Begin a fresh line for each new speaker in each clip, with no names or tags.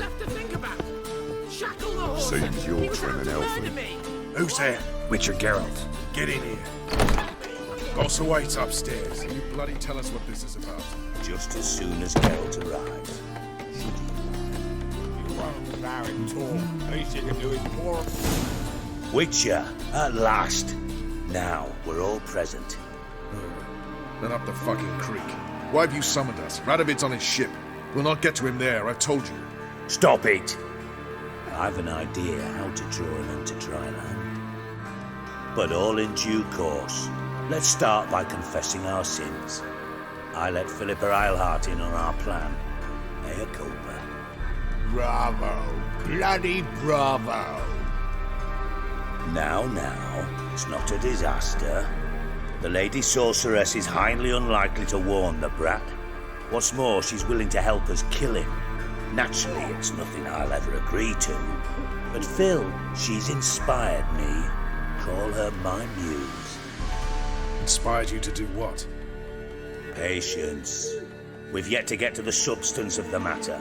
left to think about. Shackle the horse.
Seems you're
He was
trimming
out to
Elfie.
murder me.
Who's there?
Witcher Geralt.
Get in here. Boss awaits upstairs. You bloody tell us what this is about.
Just as soon as Geralt arrives.
You won't allow it talk. Least you can do is pour.
Witcher, at last. Now we're all present.
Then up the fucking creek. Why have you summoned us? Radovid's on his ship. We'll not get to him there, I've told you.
Stop it! I've an idea how to draw him onto dry land. But all in due course. Let's start by confessing our sins. I let Philippa Eilhart in on our plan. Mea culpa.
Bravo. Bloody bravo.
Now, it's not a disaster. The Lady Sorceress is highly unlikely to warn the brat. What's more, she's willing to help us kill him. Naturally, it's nothing I'll ever agree to. But Phil, she's inspired me. Call her my muse.
Inspired you to do what?
Patience. We've yet to get to the substance of the matter.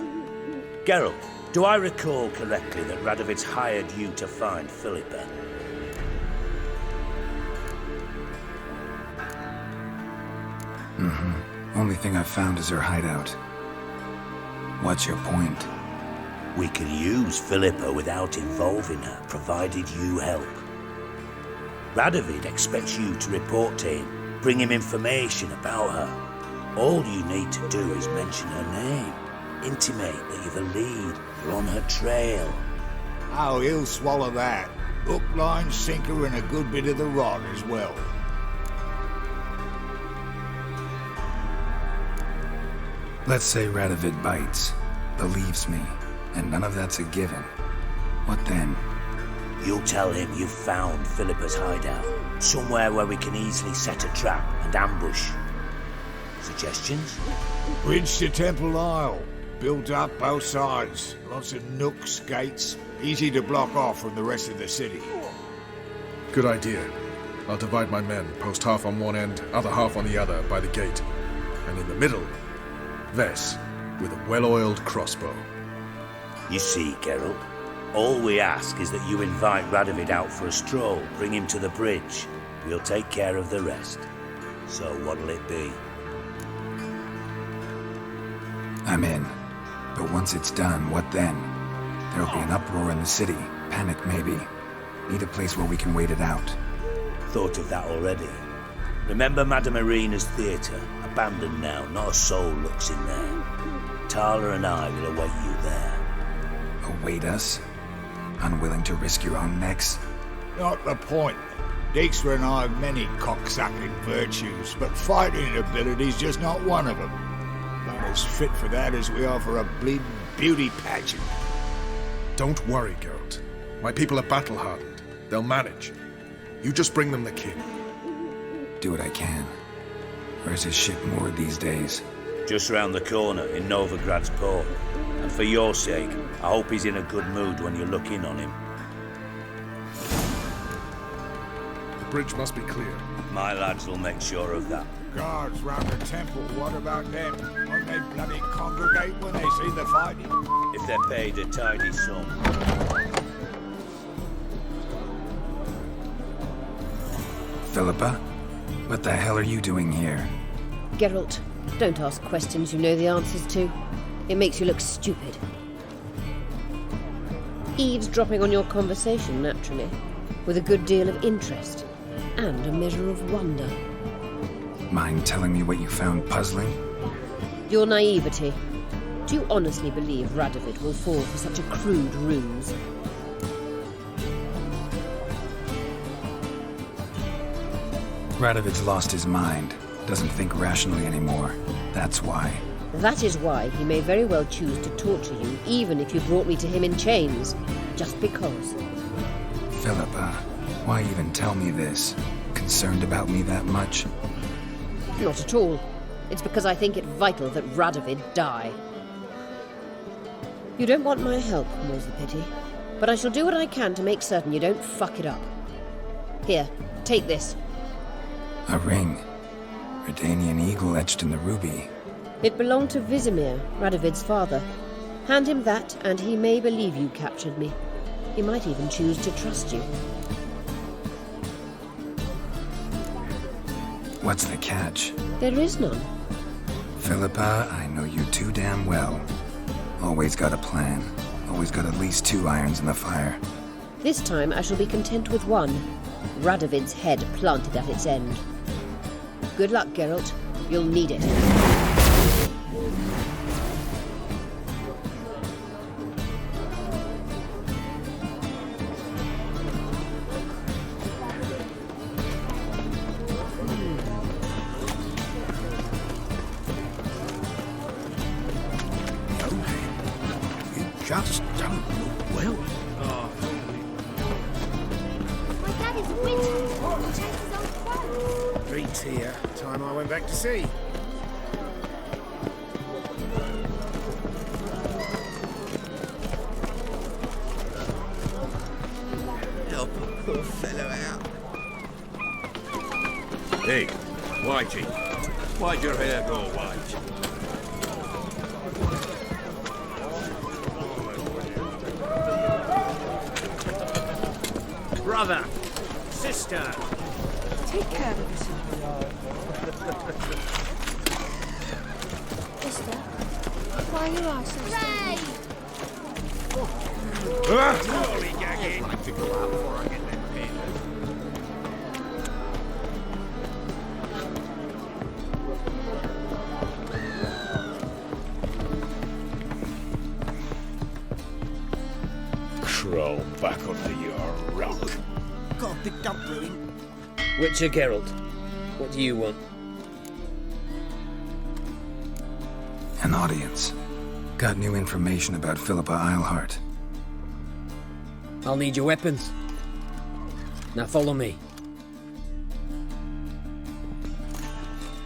Geralt, do I recall correctly that Radovid's hired you to find Philippa?
Only thing I've found is her hideout. What's your point?
We can use Philippa without involving her, provided you help. Radovid expects you to report to him, bring him information about her. All you need to do is mention her name, intimate that you're the lead, you're on her trail.
Oh, he'll swallow that. Hook, line, sinker, and a good bit of the rod as well.
Let's say Radovid bites, believes me, and none of that's a given. What then?
You'll tell him you've found Philippa's hideout, somewhere where we can easily set a trap and ambush. Suggestions?
Bridge to Temple Isle. Built up both sides. Lots of nooks, gates. Easy to block off from the rest of the city.
Good idea. I'll divide my men, post half on one end, other half on the other, by the gate. And in the middle, Vess, with a well-oiled crossbow.
You see, Geralt, all we ask is that you invite Radovid out for a stroll, bring him to the bridge. We'll take care of the rest. So what'll it be?
I'm in. But once it's done, what then? There'll be an uproar in the city. Panic, maybe. Need a place where we can wait it out.
Thought of that already. Remember Madame Irina's theatre? Abandoned now, not a soul looks in there. Tala and I will await you there.
Await us? Unwilling to risk your own necks?
Not the point. Djikstra and I have many cocksucking virtues, but fighting ability's just not one of them. Not as fit for that as we are for a bleeding beauty pageant.
Don't worry, Geralt. My people are battle-hardened. They'll manage. You just bring them the king.
Do what I can. Where's his ship moored these days?
Just round the corner in Novigrad's port. And for your sake, I hope he's in a good mood when you look in on him.
The bridge must be clear.
My lads will make sure of that.
Guards round the temple, what about them? Won't they bloody congregate when they see the fighting?
If they're paid a tidy sum.
Philippa? What the hell are you doing here?
Geralt, don't ask questions you know the answers to. It makes you look stupid. Eavesdropping on your conversation, naturally, with a good deal of interest, and a measure of wonder.
Mind telling me what you found puzzling?
Your naivety. Do you honestly believe Radovid will fall for such a crude ruse?
Radovid's lost his mind. Doesn't think rationally anymore. That's why.
That is why he may very well choose to torture you, even if you brought me to him in chains. Just because.
Philippa, why even tell me this? Concerned about me that much?
Not at all. It's because I think it vital that Radovid die. You don't want my help, more's the pity. But I shall do what I can to make certain you don't fuck it up. Here, take this.
A ring. Redanian eagle etched in the ruby.
It belonged to Vizimir, Radovid's father. Hand him that, and he may believe you captured me. He might even choose to trust you.
What's the catch?
There is none.
Philippa, I know you too damn well. Always got a plan. Always got at least 2 irons in the fire.
This time I shall be content with one. Radovid's head planted at its end. Good luck, Geralt. You'll need it.
Just don't look well.
My dad is a witch. He changed his old clothes.
Beats here. Time I went back to sea.
Help a poor fellow out.
Hey, Whitey. Why'd your hair go white?
Brother, sister.
Take care of yourself. Sister, why are your eyes so Ray!
Holy gagging. I to go out before I get that pen.
Crawl back under your rock.
Got a big dump brewing.
Witcher Geralt, what do you want?
An audience. Got new information about Philippa Eilhart.
I'll need your weapons. Now follow me.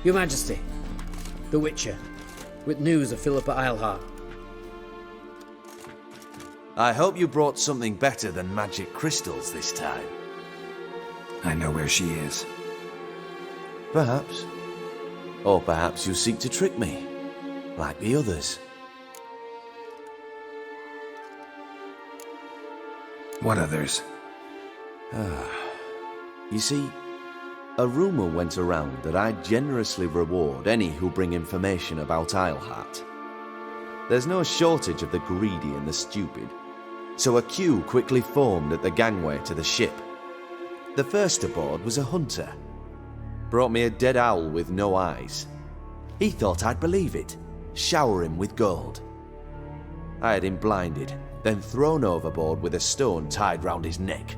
Your Majesty, the Witcher, with news of Philippa Eilhart.
I hope you brought something better than magic crystals this time.
I know where she is.
Perhaps. Or perhaps you seek to trick me, like the others.
What others?
You see, a rumor went around that I generously reward any who bring information about Eilhart. There's no shortage of the greedy and the stupid, so a queue quickly formed at the gangway to the ship. The first aboard was a hunter. Brought me a dead owl with no eyes. He thought I'd believe it, shower him with gold. I had him blinded, then thrown overboard with a stone tied round his neck.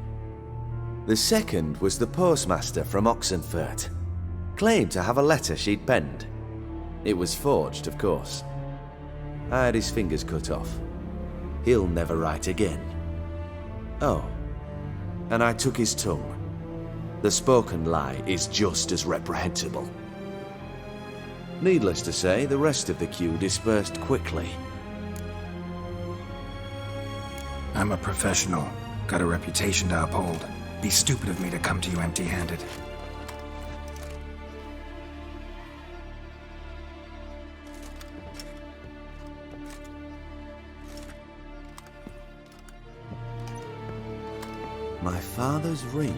The second was the postmaster from Oxenfurt. Claimed to have a letter she'd penned. It was forged, of course. I had his fingers cut off. He'll never write again. Oh, and I took his tongue. The spoken lie is just as reprehensible. Needless to say, the rest of the queue dispersed quickly.
I'm a professional. Got a reputation to uphold. Be stupid of me to come to you empty-handed.
My father's ring.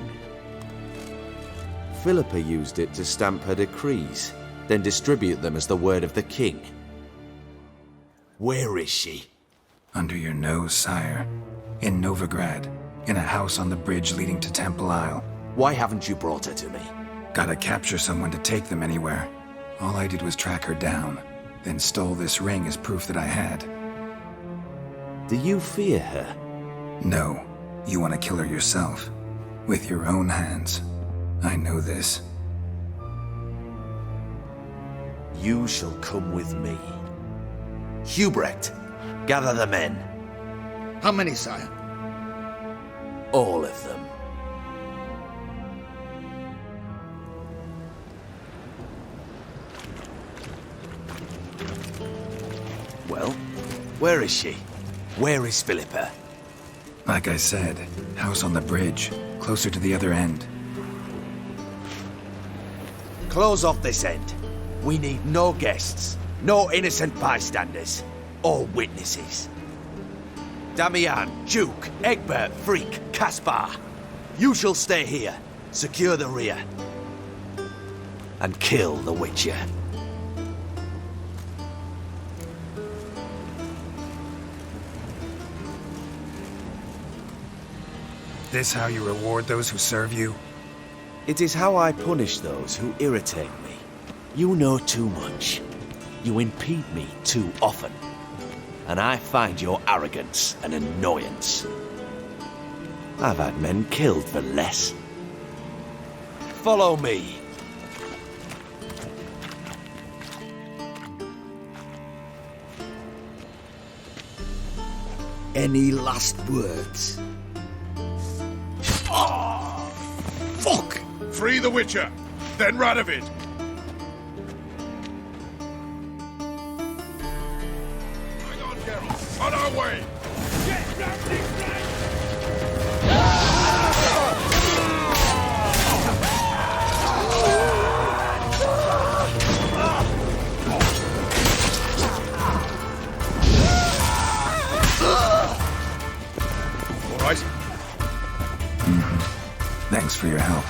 Philippa used it to stamp her decrees, then distribute them as the word of the king. Where is she?
Under your nose, sire. In Novigrad. In a house on the bridge leading to Temple Isle.
Why haven't you brought her to me?
Gotta capture someone to take them anywhere. All I did was track her down, then stole this ring as proof that I had.
Do you fear her?
No. You want to kill her yourself. With your own hands. I know this.
You shall come with me. Hubrecht, gather the men.
How many, sire?
All of them. Well, where is she? Where is Philippa?
Like I said, house on the bridge, closer to the other end.
Close off this end. We need no guests, no innocent bystanders, or witnesses. Damian, Duke, Egbert, Freak, Caspar. You shall stay here, secure the rear, and kill the Witcher.
This how you reward those who serve you?
It is how I punish those who irritate me. You know too much. You impede me too often. And I find your arrogance an annoyance. I've had men killed for less. Follow me.
Any last words?
Oh, fuck! Free the Witcher, then Radovid. Hang on, Geralt. On our way. All right.
Thanks for your help.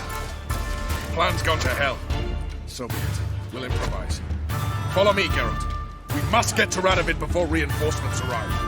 Plan's gone to hell. So be it. We'll improvise. Follow me, Geralt. We must get to Radovid before reinforcements arrive.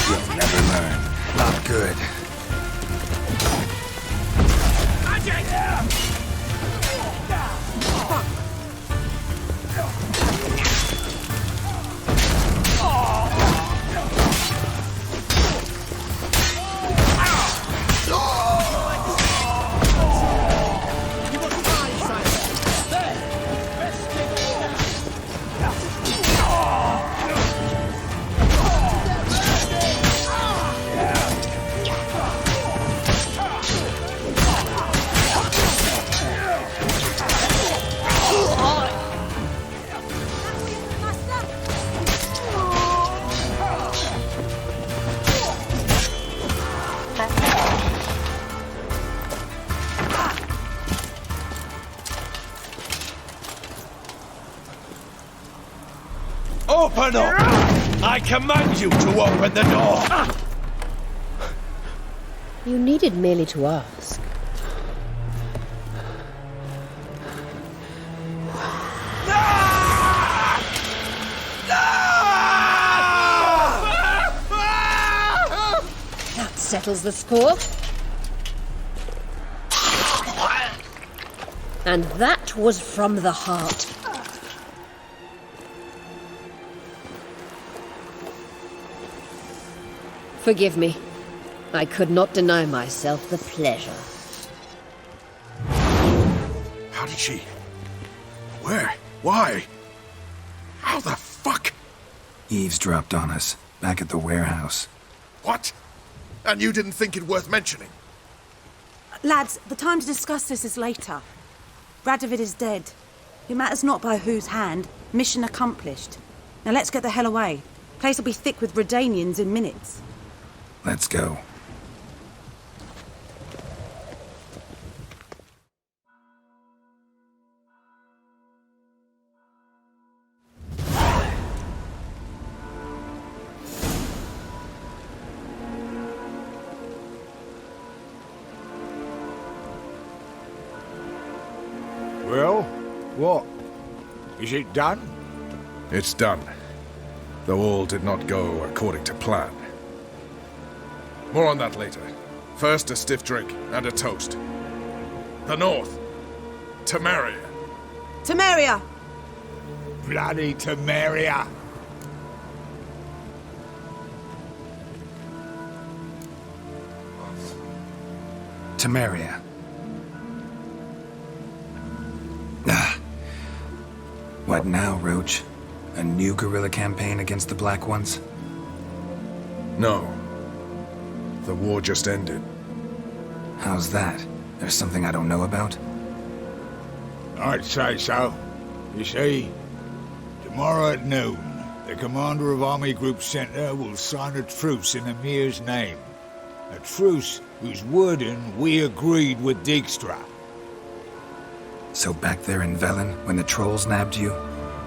You'll never learn. Not good.
Open up! I command you to open the door!
You needed merely to ask. That settles the score. And that was from the heart. Forgive me. I could not deny myself the pleasure.
How did she? Where? Why? How the fuck?
Eavesdropped on us, back at the warehouse.
What? And you didn't think it worth mentioning?
Lads, the time to discuss this is later. Radovid is dead. It matters not by whose hand. Mission accomplished. Now let's get the hell away. Place will be thick with Redanians in minutes.
Let's go.
Well, what? Is it done?
It's done. Though all did not go according to plan. More on that later. First, a stiff drink and a toast. The North. Temeria.
Temeria!
bloody Temeria!
Temeria. Ah. What now, Roach? A new guerrilla campaign against the Black Ones?
No. The war just ended.
How's that? There's something I don't know about?
I'd say so. You see, tomorrow at noon, the commander of Army Group Center will sign a truce in Emir's name. A truce whose wording we agreed with Djikstra.
So back there in Velen, when the trolls nabbed you?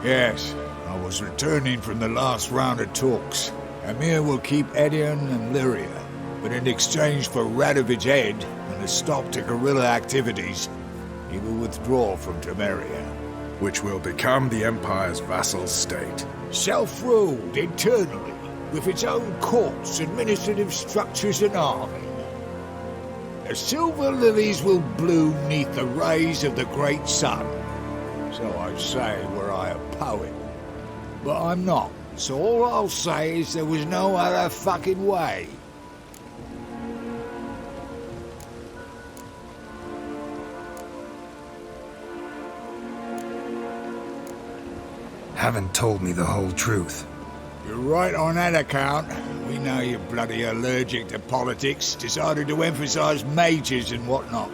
Yes, I was returning from the last round of talks. Emir will keep Edion and Lyria, but in exchange for Radovid's head and a stop to guerrilla activities, he will withdraw from Temeria.
Which will become the Empire's vassal state.
Self-ruled internally, with its own courts, administrative structures and army. The silver lilies will bloom neath the rays of the great sun. So I say were I a poet. But I'm not, so all I'll say is there was no other fucking way.
Haven't told me the whole truth.
You're right on that account. We know you're bloody allergic to politics, decided to emphasize majors and whatnot.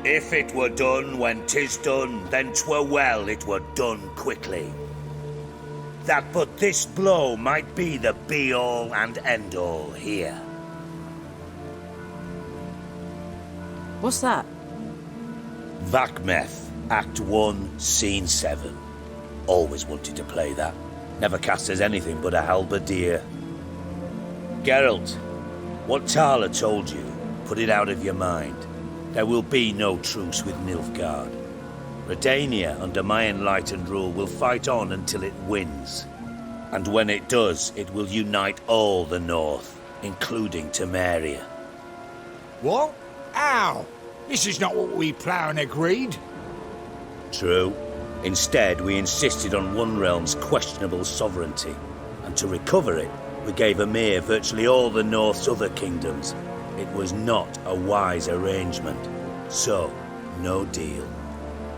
If it were done when 'tis done, then 'twere well it were done quickly. That but this blow might be the be-all and end-all here.
What's that?
Vakmeth, Act 1, Scene 7. Always wanted to play that. Never cast as anything but a halberdier. Geralt, what Tala told you, put it out of your mind. There will be no truce with Nilfgaard. Redania, under my enlightened rule, will fight on until it wins. And when it does, it will unite all the North, including Temeria.
What? How? This is not what we planned and agreed.
True. Instead, we insisted on one realm's questionable sovereignty, and to recover it, we gave Emir virtually all the North's other kingdoms. It was not a wise arrangement. So, no deal.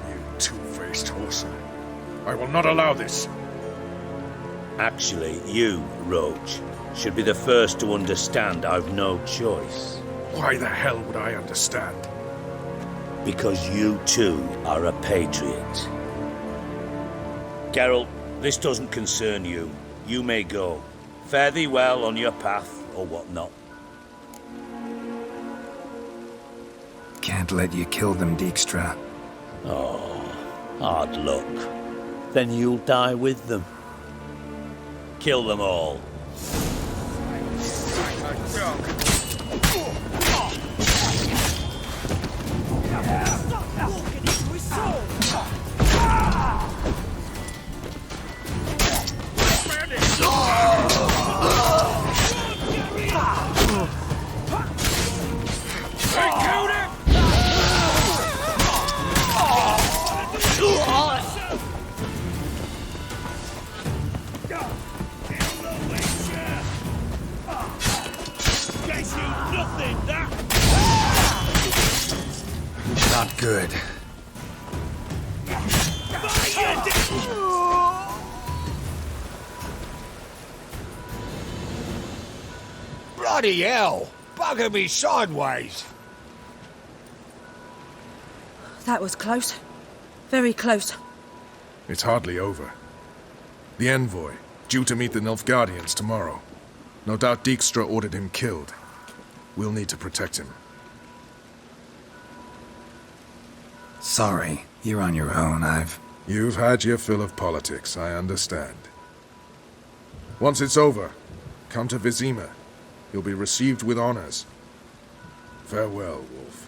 You two-faced horse. I will not allow this.
Actually, you, Roach, should be the first to understand I've no choice.
Why the hell would I understand?
Because you too are a patriot. Geralt, this doesn't concern you. You may go. Fare thee well on your path, or whatnot.
Can't let you kill them, Djikstra.
Oh, hard luck. Then you'll die with them. Kill them all.
Not good.
Bloody hell! Bugger me sideways!
That was close. Very close.
It's hardly over. The envoy, due to meet the Nilfgaardians tomorrow. No doubt Djikstra ordered him killed. We'll need to protect him.
Sorry, you're on your own.
You've had your fill of politics, I understand. Once it's over, come to Vizima. You'll be received with honors. Farewell, Wolf.